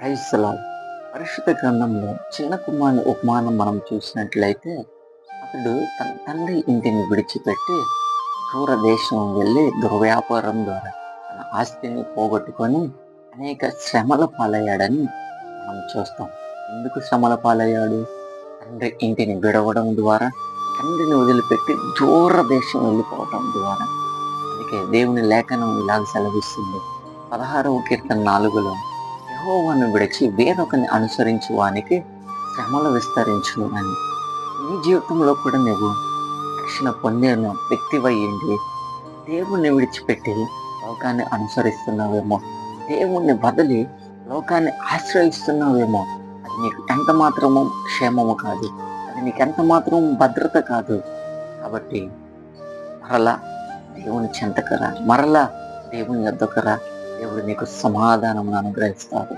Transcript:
Praise the lord. పరిశుద్ధ గ్రంథంలో చిన్న కుమారుని ఉపమానం మనం చూసినట్లయితే అతడు తన తండ్రి ఇంటిని విడిచిపెట్టి దూర దేశం వెళ్ళి దుర్వ్యాపారం ద్వారా తన ఆస్తిని పోగొట్టుకొని అనేక శ్రమల పాలయ్యాడని మనం చూస్తాం. ఎందుకు శ్రమల పాలయ్యాడు? తండ్రి ఇంటిని విడవడం ద్వారా, తండ్రిని వదిలిపెట్టి దూర దేశం వెళ్ళిపోవటం ద్వారా. అందుకే దేవుని లేఖనం ఇలాగ సెలవిస్తుంది. 16వ కీర్తన 4లో యెహోవాను విడిచి వేరొకరిని అనుసరించు వానికి శ్రమలు విస్తరించును అని. నీ జీవితంలో కూడా నువ్వు రక్షణ పొందిన వ్యక్తివయ్యింది దేవుణ్ణి విడిచిపెట్టి లోకాన్ని అనుసరిస్తున్నావేమో, దేవుణ్ణి వదిలి లోకాన్ని ఆశ్రయిస్తున్నావేమో. అది నీకు ఎంత మాత్రము క్షేమము కాదు, అది నీకు ఎంత మాత్రం భద్రత కాదు. కాబట్టి మరలా దేవుని చెంతకరా, మరలా దేవుని యొద్దకు రా. దేవుడు నీకు సమాధానం అనుగ్రహిస్తాడు.